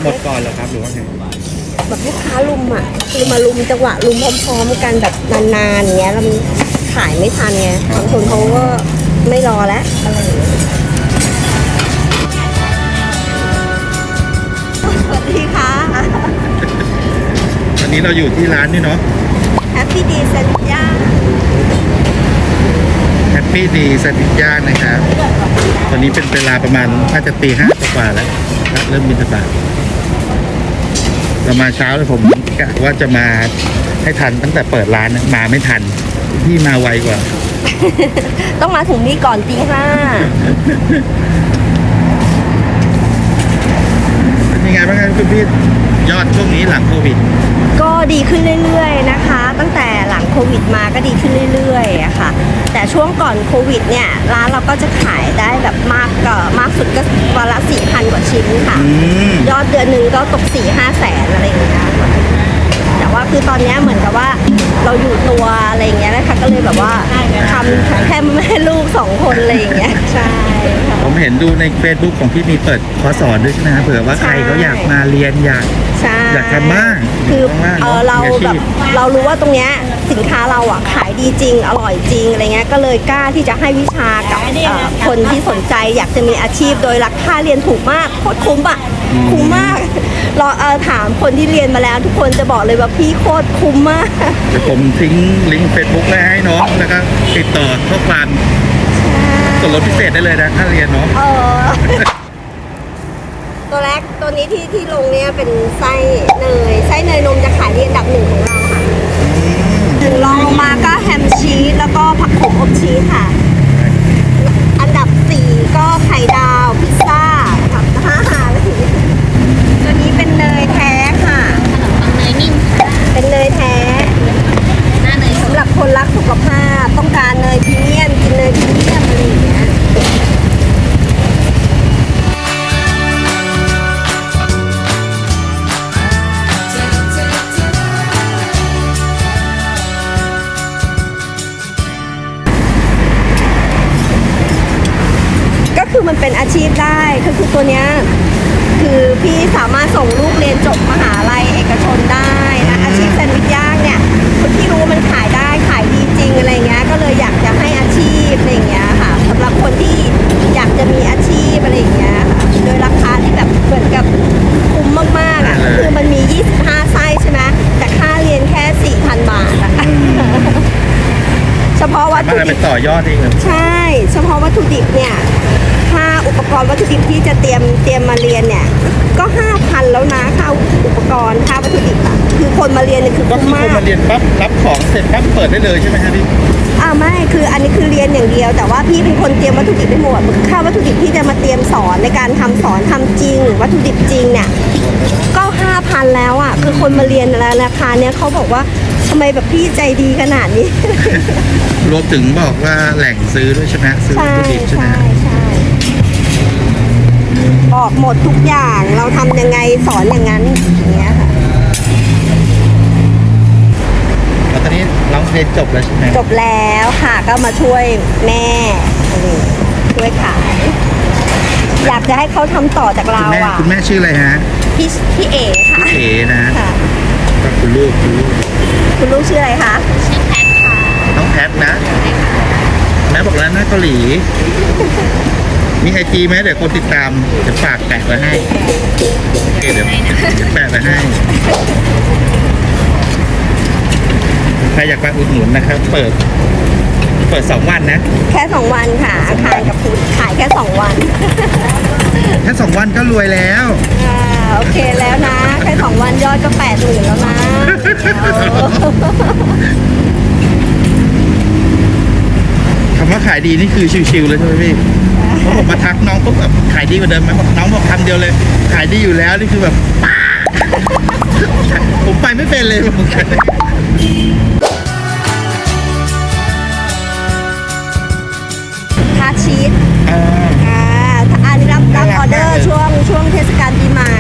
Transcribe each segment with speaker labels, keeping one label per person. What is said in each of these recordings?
Speaker 1: หมดก่อนเหรอครับหรือว่าไง
Speaker 2: แบบลูกค้าลุมอ่ะคือมาลุมจังหวะลุมพร้อมๆกันแบบนานๆอย่างเงี้ยแล้วมันขายไม่ทันไงบางคนเขาก็ไม่รอแล้วอะไรอย่างเงี้ยสวัสดีค่ะ
Speaker 1: วันนี้เราอยู่ที่ร้านนี่เนาะ
Speaker 2: Happy Day สัญญา
Speaker 1: Happy Day สติย่างนะครับตอนนี้เป็นเวลาประมาณน่าจะตี 5กว่าแล้วเริ่มบิณฑบาตเรามาเช้าเลยผมกะว่าจะมาให้ทันตั้งแต่เปิดร้านนะมาไม่ทันพี่มาไวกว่า
Speaker 2: ต้องมาถึงนี่ก่อนตี 5
Speaker 1: เป็นยังไงบ้างครับคุณพี่ยอดช่วงนี้หลังโควิด
Speaker 2: ก็ดีขึ้นเรื่อยๆนะคะ ตั้งแต่หลังโควิดมาก็ดีขึ้นเรื่อยๆอะค่ะแต่ช่วงก่อนโควิดเนี่ยร้านเราก็จะขายได้แบบมากสุดก็วันละ 4,000 กว่าชิ้นค่ะยอดเดือนหนึ่งก็ตก 4-5 แสนอะไรอย่างเงี้ยแต่ว่าคือตอนนี้เหมือนกับว่าเราอยู่ตัวอะไรอย่างเงี้ยนะคะก็เลยแบบว่าทำแค่แม่ลูก2 คนอะไรอย่างเงี้ยใช่ค่ะ
Speaker 1: ผมเห็นดูใน Facebook ของพี่มีเปิดคอร์สสอนด้วยใช่ไหมครับเผื่อว่าใครเขาอยากมาเรียนอยากทำบ้าง
Speaker 2: คือเราแบบเรารู้ว่าตรงเนี้ยสินค้าเราอ่ะขายดีจริงอร่อยจริงอะไรเงี้ยก็เลยกล้าที่จะให้วิชากับคนที่สนใจอยากจะมีอาชีพโดยราคาเรียนถูกมากโคตรคุ้มอ่ะคุ้มมากเราถามคนที่เรียนมาแล้วทุกคนจะบอกเลยว่าพี่โคตรคุ้มมาก
Speaker 1: เดี๋ยวผมทิ้งลิงก์ Facebook ไว้ให้น้องแล้วก็ติดต่อข้อความส่วนลดพิเศษได้เลยนะถ้าเรียนเนาะ
Speaker 2: ตัวแรกตัวนี้ที่ลงเนี่ยเป็นไส้เนยนมจะขายที่อันดับ 1ของเราค่ะถึงรองลงมาก็แฮมชีสแล้วก็ผักโขมอบชีสค่ะอันดับ 4ก็ไข่ดาวพิซซ่าครับตัวนี้เป็นเนยแท้ค่ะเนยนิ่มเป็นเนยแท้หน้าเนยสำหรับคนรักสุขภาพต้องการเนยพรีเมียมกินเนยพรีเมียมอะไรอย่างเงี้ยคือมันเป็นอาชีพได้คือตัวเนี้ยคือพี่สามารถส่งลูกเรียนจบมหาลัยเอกชนได้นะอาชีพแซนด์วิชย่างเนี่ยคือพี่รู้มันขายได้ขายดีจริงอะไรเงี้ยก็เลยอยากจะให้อาชีพอะไรเงี้ยค่ะสำหรับคนที่อยากจะมีอาชีพอะไรเงี้ยค่ะโดยราคาที่แบบเหมือนกับคุ้มมากๆอ่ะคือมันมี25 ไส้ใช่ไหมแต่ค่าเรียนแค่ 4,000 บาทอะเฉพาะวัตถุดิบ
Speaker 1: ต่อยอดเอง
Speaker 2: ใช่เฉพาะวัตถุดิบเนี่ยค่าอุปกรณ์วัตถุดิบที่จะเตรียมมาเรียนเนี่ยก็ 5,000 แล้วนะค่าอุปกรณ์ค่าวัตถุดิบอะคือคนมาเรียนเนี่ยคือคุ้มมาก
Speaker 1: คนมาเรียนปั๊บรับของเสร็จปั๊บเปิดได้เลยใช่ไหมครับพี่
Speaker 2: ไม่คืออันนี้คือเรียนอย่างเดียวแต่ว่าพี่เป็นคนเตรียมวัตถุดิบให้หมดค่าวัตถุดิบที่จะมาเตรียมสอนในการทำจริงวัตถุดิบจริงเนี่ยก็ 5,000 แล้วอะคือคนมาเรียนแล้วราคาเนี่ยเขาบอกว่าทำไมแบบพี่ใจดีขนาดนี้
Speaker 1: รวมถึงบอกว่าแหล่งซื้อด้วยใช่ไหมซื้อวัตถุดิบใช่ไหม
Speaker 2: บอกหมดทุกอย่างเราทำยังไงสอนอย่างนั้นอย่างเงี้ยค่ะ
Speaker 1: แล้วตอนนี้ร้องเพลงจบแล้วใช่ไหม
Speaker 2: จบแล้วค่ะก็มาช่วยแม่ช่วยขายอยากจะให้เขาทำต่อจากเราอ่ะ
Speaker 1: คุณแม่ชื่ออะไรฮะ
Speaker 2: พี่เอ๋ค่ะ
Speaker 1: พี่เอ๋นะก็คุณลูก
Speaker 2: ชื่ออะไรคะชื่อแพทค่ะ
Speaker 1: น้องแพทนะแม่บอกแล้วนะเกาหลีมีIGไหมเดี๋ยวคนติดตามจะฝากแปะไว้ให้โอเคเดี๋ยวแปะไว้ให้ใครอยากมาอุดหนุนนะครับเปิด2 วันนะ
Speaker 2: แค่2 วันค่ะขายกับพุทธขายแค่2 วัน
Speaker 1: แค่2 วันก็รวยแล้ว
Speaker 2: โอเคแล้วนะแค่2 วันยอดก็80,000แล้วนะ
Speaker 1: คำว่าขายดีนี่คือชิวๆเลยใช่ไหมพี่เพราะผมมาทักน้องปุ๊บแบบขายดีกว่าเดิมไหมน้องบอกคำเดียวเลยขายดีอยู่แล้วนี่คือแบบป้าผมไปไม่เป็นเลยผม
Speaker 2: ทาชีสอันนี้รับออเดอร์ช่วงเทศกาลปีใหม่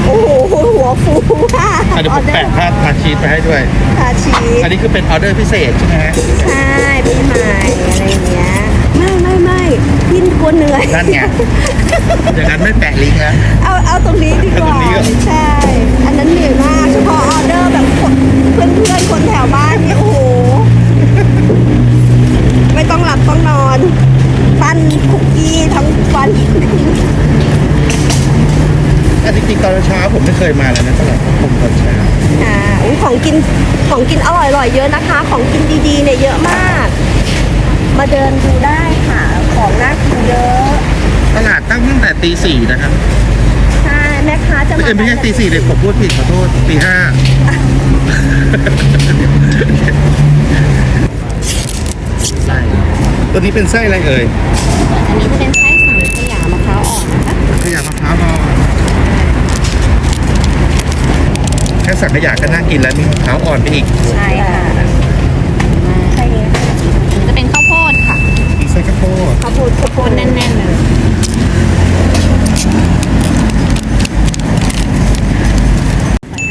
Speaker 2: โอ้โหหัวฟูมาก
Speaker 1: เดี๋ยวผมแปะทาชีสไปให้ด้วย
Speaker 2: ทาชีส
Speaker 1: อันนี้คือเป็นออเดอร์พิเศษใช่ไหมฮะ
Speaker 2: ใช่ปีใหม่อะไรอย่างเงี้ยไม่ พี่กลัวเหนื่อย
Speaker 1: นั่นไง อย่างนั้นไม่แปะลิงก์นะ
Speaker 2: เอาตรงนี้ดีกว่า
Speaker 1: เอาตรงนี้ก่อน
Speaker 2: ใช่ อันนั้นเหนื่อยมากเฉพาะออเดอร์แบบคนเพื่อนๆคนแถวบ้านเนี่ยโอ้โห ไม่ต้องหลับต้องนอน ปั้นคุกกี้ทั้งวัน
Speaker 1: แต่จริงๆตอนเช้าผมไม่เคยมาเลยนะตลาดผมตอนเช้า
Speaker 2: อุ๊ยของกินอร่อยๆเยอะนะคะ ของกินดีๆเนี่ยเยอะมาก มาเดินดูได้ค่ะ ของน่ากินเยอะ
Speaker 1: ตลาดตั้งแต่ตี 4นะครับ
Speaker 2: ใช่แม่ค้าจะมา
Speaker 1: ไม่ใช่ตี 4เลยผมพูดผิดขอโทษตี 5ไส้ตัวนี้เป็นไส้อะไรเอ่ย
Speaker 2: อันนี้จะเป็นไส้สังขยามะพร้าวอ่อนนะคะ
Speaker 1: ขยะมะพร้าวอ่อนแค่สังขยาก็น่ากินแล้วมีมะพร้าวอ่อนไปอีก
Speaker 2: ใช่ค่ะไส้นี้
Speaker 3: จะเป็นข้าวโพดค่ะ
Speaker 1: มีไส้ข้าวโพด
Speaker 2: ข้าวโพด
Speaker 3: แน่นๆเลย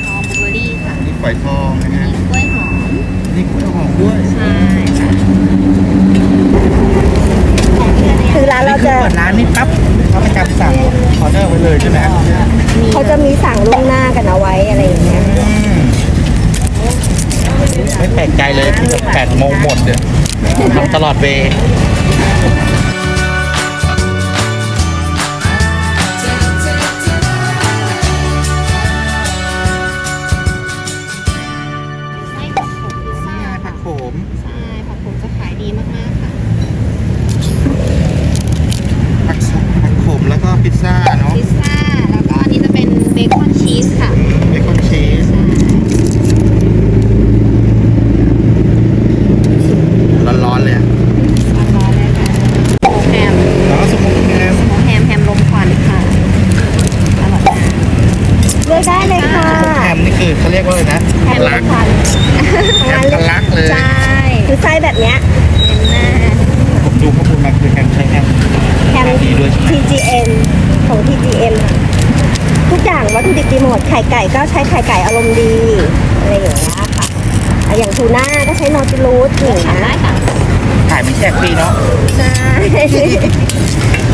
Speaker 3: ทองบลูเบอรี่ค่ะ
Speaker 1: นี่ฝอยทองนะฮะ
Speaker 3: มีกล้วยหอม
Speaker 1: นี่กล้วยหอมด้วย
Speaker 3: ใช่ค่ะ
Speaker 2: คือร้านเรา
Speaker 1: นี่คือ
Speaker 2: จะ
Speaker 1: เปิดร้านนี่ปั๊บเขาเป็นการสั่งออเดอร์ไว้เลยใช่ไหมครับ
Speaker 2: เขาจะมีสั่งล่วงหน้ากันเอาไว้อะไรอย่างเงี้ย
Speaker 1: ไม่แปลกใจเลยที่แบบ8 โมงหมดเนี่ยทำตลอดเวย์
Speaker 3: ไส้ผักโขมพิซซ่า
Speaker 1: ผั
Speaker 3: ค่ะ
Speaker 1: กโขม
Speaker 3: ใช่ผักโขมจะขายดีมากๆค่ะ
Speaker 1: ผักโขมแล้วก็พิซซ่าเนาะ
Speaker 3: พิซซ่า แล้วก็อันนี้จะเป็นเบคอนชีสค่ะ
Speaker 1: เบคอนชีสร้อนๆเลยอะ
Speaker 3: ร้อนๆเลยค่ะโมแฮม
Speaker 1: แล้วก็สมุนแฮม
Speaker 3: โมแฮมแฮมลมควันค่ะอร่อยมาก
Speaker 2: เลือกได้เลยค่ะ
Speaker 1: แฮมนี่คือเขาเรียกว่าอะไรนะ
Speaker 2: แฮม
Speaker 1: ลั
Speaker 2: ละ
Speaker 1: ก
Speaker 2: พัน
Speaker 1: แฮมทะลักเลย
Speaker 2: ใช่ คือไส้แบบเนี้ย
Speaker 3: เน้นหน้า
Speaker 1: ผมดูข้อมูลมาคือแฮมใช้แฮม
Speaker 2: แฮม
Speaker 1: ดีด้วยใช่ไหม
Speaker 2: TGM ของ TGM ค่ะทุกอย่างวัตถุดิบดีหมด ไข่ไก่ก็ใช้ไข่ไก่อารมณ์ดี อะไรอย่างเงี้ยค่ะอย่างทูน่าก็ใช้นอติลูสอย่าง
Speaker 3: ทำได้
Speaker 2: เงี้ย
Speaker 3: ค่ะ
Speaker 1: ขายไม่แจกฟรีเนาะ
Speaker 2: ใช่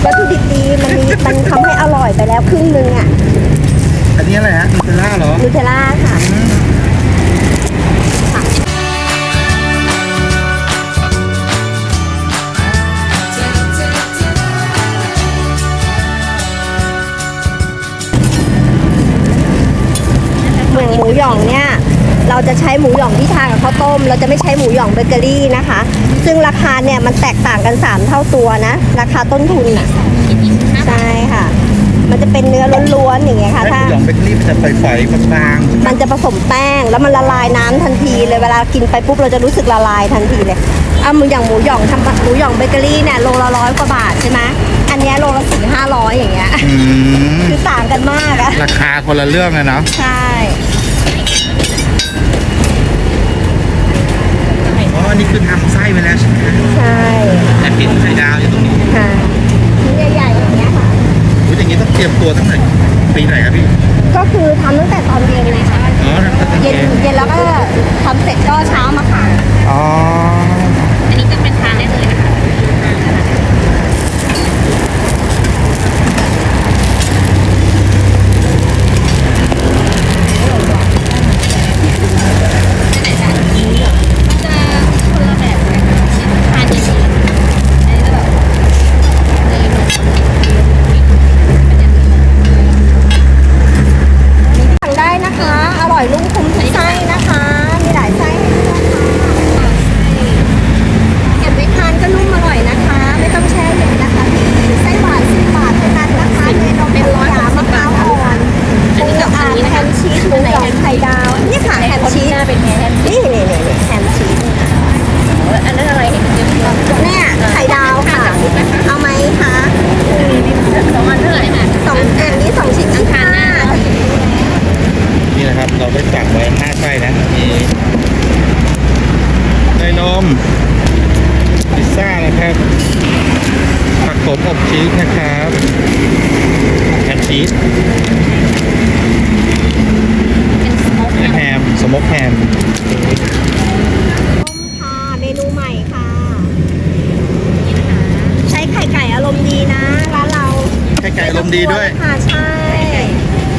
Speaker 2: วัตถุดิบดีมันทำให้อร่อยไปแล้วครึ่งนึงอ่ะ
Speaker 1: อันนี้อะไรฮะนูเทลล่าเหรอ
Speaker 2: นูเทลล่าค่ะ เหมือนหมูหยองเนี่ย เราจะใช้หมูหยองที่ทานกับข้าวต้ม เราจะไม่ใช้หมูหยองเบเกอรี่นะคะ ซึ่งราคาเนี่ยมันแตกต่างกัน 3 เท่าตัวนะ ราคาต้นทุนน่ะ
Speaker 3: คิด25
Speaker 2: ใช่ค่ะ มันจะเป็นเนื้อล้วนๆอย่างเงี้ยค่ะ
Speaker 1: แล้ว
Speaker 2: ถ้า
Speaker 1: หมูหยองเบเกอรี่มันจะฝอยๆบาง
Speaker 2: มันจะผสมแป้งแล้วมันละลายน้ำทันทีเลยเวลากินไปปุ๊บเราจะรู้สึกละลายทันทีเลยเอาหมูหยองทำหมูหยองเบเกอรี่เนี่ยโลละ100 กว่าบาทใช่ไหมอันเนี้ยโลละ400-500อย่างเงี้ย
Speaker 1: ๆ
Speaker 2: คือต่างกันมากอะ
Speaker 1: ราคาคนละเรื่องเลยเนาะ
Speaker 2: ใช่
Speaker 1: อ๋ออันนี้คือทำไส้ไว้แล้วใช่ไหม
Speaker 2: ใช่
Speaker 1: แต่ปิดไข่ดาวอยู่ตรงนี้
Speaker 2: ค่ะชิ้นใหญ่ๆอย่างเงี้ยค่ะ
Speaker 1: อุ๊ยอย่างนี้ต้องเตรียมตัวตั้งแต่ปีไหนครับพี่
Speaker 2: ก็คือทำตั้งแต่ตอนเย็นเลยค่ะ
Speaker 1: อ๋อทำตั้งแต่
Speaker 2: เย็น
Speaker 1: เย็น
Speaker 2: เย็นแล้วก็ทำเสร็จก็เช้ามาขาย
Speaker 1: อ๋อ
Speaker 3: อันนี้จะเป็นทานได้เลยนะคะ จะคนละแบบเลยค่ะทานอย่างนี้อันนี้จะแบบมีนม
Speaker 2: สั่งได้นะคะ อร่อยลุ่มคุ้มทุกไส้นะคะ มีหลายไส้ให้เลือกค่ะเก็บไว้ทานก็นุ่มอร่อยนะคะ ไม่ต้องแช่เย็นนะคะไส้หวาน10 บาทเท่านั้นนะคะในนมเป็น100 มะพร้าวอ่อนปูอัดแฮมชีสหมูหยองไข่ดาวนี่ค่ะแฮมชีส
Speaker 3: เป็นแฮม
Speaker 2: นี่แฮมชีส
Speaker 3: อันนั้นอะไรนี่คือ
Speaker 2: เนี่ยไข่ดาวค่ะ เอาไหมคะ
Speaker 3: 2 อันเท่าไหร่ค่ะ
Speaker 2: 2 อันนี้2 ชิ้น
Speaker 3: อังคารหน้า
Speaker 1: นี่นะครับเราได้สั่งไว้5 ไส้นะมีเนยนมพิซซ่านะครับผักโขมอบชีสนะครับแฮมชีส
Speaker 3: เป็นสโมก
Speaker 1: แฮมสโมกแฮม
Speaker 2: ค่ะ เมนูใหม่ค่ะ
Speaker 3: นี่นะคะ
Speaker 2: ใช้ไข่ไก่อารมณ์ดี
Speaker 1: ณ์ดีด้วย
Speaker 2: ค่ะใช่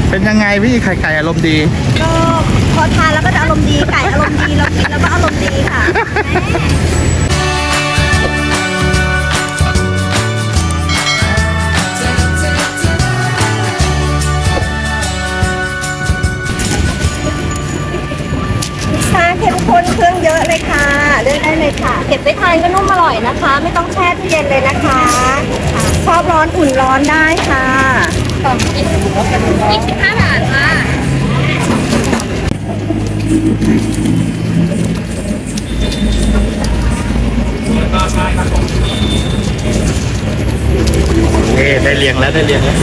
Speaker 1: เป็นยังไงพี่ไข่ไก่อารมณ์ดี
Speaker 2: ก็พอทานแล้วก็จะอารมณ์ดีไก่อารมณ์ดีเรากินแล้วก็อารมณ์ดีค่ะ ชาเข้มข้นเครื่องเยอะเลยค่ะเลือกได้เลยค่ะ เก็บไว้ทานก็นุ่มอร่อยนะคะ ไม่ต้องแช่ตู้เย็นเลยนะคะชอบร้อนอุ่นร้อนได้ค่ะ
Speaker 3: กล่อง25 บาทค่ะ
Speaker 1: ได้เรียงแล้วได้เรียงแล้ว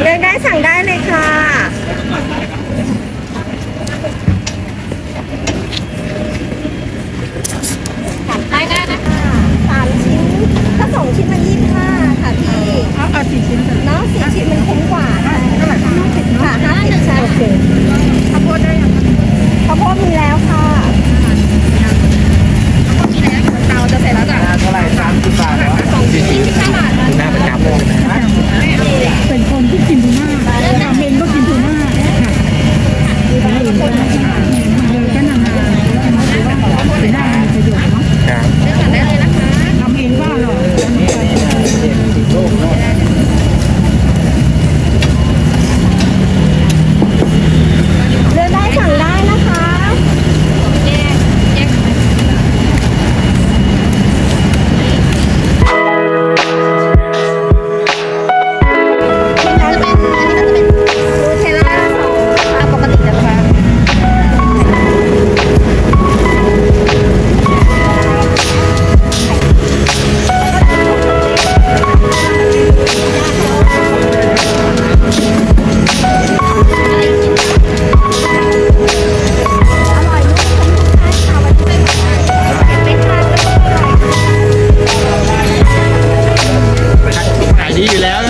Speaker 2: เลือกได้สั่งได้เลยค่ะ
Speaker 3: ได้นะคะ
Speaker 2: 3 ชิ้นถ้า2 ชิ้นมัน25ค่ะพี่เอา4 ชิ้นเนาะ4 ชิ้นมันคุ้มกว่าเท่าไหร่คะ50ค่ะ50ใช่โอเคข้าวโพดได้ยังข้าวโพดมีแล้วค่ะ
Speaker 3: เราจะเสร็จแล้วจ้ะ
Speaker 1: เท่าไหร่30 บาทแล้ว
Speaker 3: 25 บาทค่ะ
Speaker 1: หน้าประจำเลยนะ
Speaker 4: เป็นคนที่กินทูน่าทำเองก็กินทูน่าค่ะเลยก็นำมาทูน่ามีประโยชน์เนาะ
Speaker 1: ครับ
Speaker 3: เลือกก่อนได้เลยนะคะ
Speaker 4: ทำเองก็อร่อย
Speaker 2: เลือกได้สั่งได้นะคะ
Speaker 3: แยกอันนี้ก็จะเป็น
Speaker 2: นูเทลล่าปกตินะคะ
Speaker 1: ขายดีอยู่แล้ว